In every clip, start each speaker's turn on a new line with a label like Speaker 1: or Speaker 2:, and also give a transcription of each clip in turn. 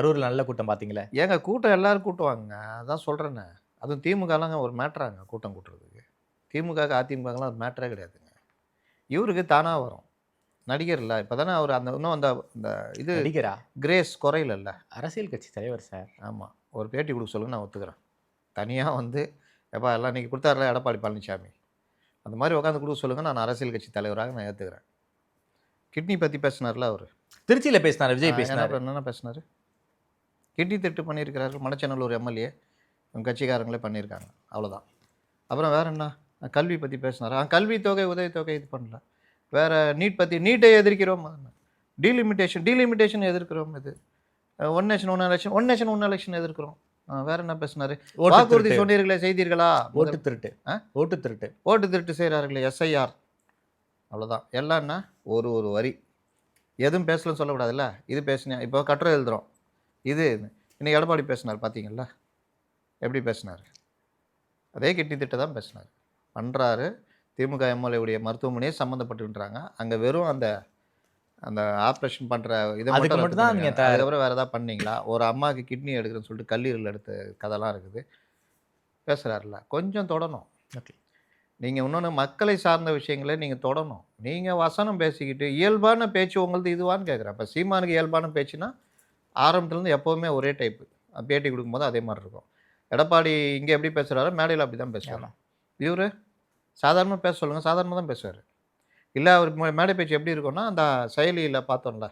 Speaker 1: கரூர்ல நல்ல கூட்டம் பார்த்தீங்களே.
Speaker 2: ஏங்க கூட்டம் எல்லாரும் கூட்டுவாங்கங்க. அதான் சொல்றேனே. அதுவும் திமுகலாங்க ஒரு மேட்டராங்க கூட்டம் கூட்டுறதுக்கு. திமுகவுக்கு அதிமுகலாம் ஒரு மேட்டரே கிடையாதுங்க. இவருக்கு தானா வரும். நடிகர் இல்ல. இப்ப தானே அவரு அந்த இன்னும் அந்த அந்த இது
Speaker 1: நடிகரா?
Speaker 2: கிரேஸ் குறையலல்ல.
Speaker 1: அரசியல் கட்சி தலைவர் சார்.
Speaker 2: ஆமா. ஒரு பேட்டி குடுக்க சொல்லுங்க நான் ஒத்துக்கிறேன். தனியா வந்து எப்பா எல்லாம் இன்னைக்கு குடுத்தாருல்ல எடப்பாடி பழனிசாமி. அந்த மாரி உட்காந்து குடுக்க சொல்லுங்க. நான் அரசியல் கட்சி தலைவராக நான் ஏத்துக்கிறேன். கிட்னி பத்தி பேசினார்ல அவரு.
Speaker 1: திருச்சியில பேசினாரு. விஜய்
Speaker 2: என்ன
Speaker 1: பேசினாரு.
Speaker 2: என்னென்ன பேசினாரு? கிட்னி திட்டு பண்ணியிருக்கிறாரு. மணச்சநல்லூர் எம்எல்ஏ. உங்க கட்சிக்காரங்களே பண்ணியிருக்காங்க. அவ்வளோதான். அப்புறம் வேற என்ன? கல்வி பத்தி பேசினாரா? கல்வி தொகை, உதவித்தொகை இது பண்ணல. வேற நீட் பத்தி நீட்டை எதிர்க்கிறோம். டீலிமிட்டேஷன் எதிர்க்கிறோம் இது. One nation one election one election எதிர்க்கிறோம். வேற என்ன பேசினாரு? வாக்குறுதி சொன்னீர்களே செய்தீர்களா?
Speaker 1: ஓட்டு திருட்டு. ஓட்டு திருட்டு.
Speaker 2: ஓட்டு திருட்டு செய்கிறார்களே எஸ்ஐஆர். அவ்வளோதான். எல்லாம் என்ன? ஒரு வரி. எதுவும் பேசலன்னு சொல்லக்கூடாதுல்ல. இது பேசினேன். இப்போ கட்டுரை எழுதுறோம். இது இன்னைக்கு எடப்பாடி பேசினார் பார்த்தீங்களா? எப்படி பேசினார்? அதே கிட்னி திட்ட தான் பேசினார். பண்ணுறாரு. திமுக எம்எல்ஏவுடைய மருத்துவமனையே சம்மந்தப்பட்டுன்றாங்க. அங்கே வெறும் அந்த அந்த ஆப்ரேஷன் பண்ணுற இதை மட்டும் தான் நீங்கள் அதுக்கப்புறம் வேறு ஏதாவது பண்ணீங்களா? ஒரு அம்மாவுக்கு கிட்னி எடுக்கிறேன்னு சொல்லிட்டு கல்லீரல் எடுத்த கதைலாம் இருக்குது. பேசுகிறாருல்ல. கொஞ்சம் தொடணும்.
Speaker 1: ஓகே.
Speaker 2: நீங்கள் இன்னொன்று மக்களை சார்ந்த விஷயங்களை நீங்கள் தொடணும். நீங்கள் வசனம் பேசிக்கிட்டு இயல்பான பேச்சு உங்களது இதுவான்னு கேட்குறேன். இப்போ சீமானுக்கு இயல்பான பேச்சுன்னா ஆரம்பத்துலேருந்து எப்போவுமே ஒரே டைப்பு. பேட்டி கொடுக்கும்போது அதே மாதிரி இருக்கும். எடப்பாடி இங்கே எப்படி பேசுகிறாரோ மேடையில் அப்படி தான் பேசுவார். இவர் சாதாரணமாக பேச சொல்லுங்கள், சாதாரணமாக தான் பேசுவார். இல்லை அவர் மேடை பேச்சு எப்படி இருக்கும்னா அந்த செயலியில் பார்த்தோம்ல,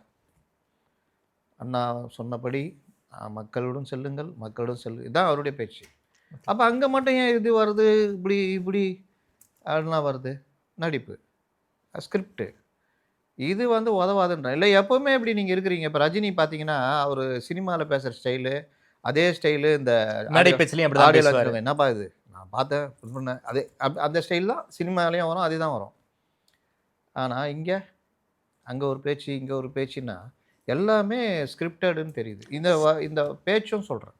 Speaker 2: அண்ணா சொன்னபடி மக்களுடன் செல்லுங்கள், மக்களுடன் இதுதான் அவருடைய பேச்சு. அப்போ அங்கே மட்டும் ஏன் இது வருது இப்படி அதெல்லாம் வருது? நடிப்பு, ஸ்கிரிப்டு. இது வந்து உதவாதுன்ற இல்லை எப்போவுமே இப்படி நீங்கள் இருக்கிறீங்க. இப்போ ரஜினி பார்த்தீங்கன்னா அவர் சினிமாவில் பேசுகிற ஸ்டைலு அதே ஸ்டைலு இந்த
Speaker 1: மேடை பேச்சுலையும் அப்படி தான் பேசுவாரு.
Speaker 2: என்னப்பா இது நான் பார்த்தேன் அதே அந்த ஸ்டைல் தான் சினிமாலையும் வரும், அதே தான் வரும். ஆனால் இங்கே அங்கே ஒரு பேச்சு, இங்கே ஒரு பேச்சுன்னா எல்லாமே ஸ்கிரிப்டடுன்னு தெரியுது. இந்த பேச்சும் சொல்கிறேன்.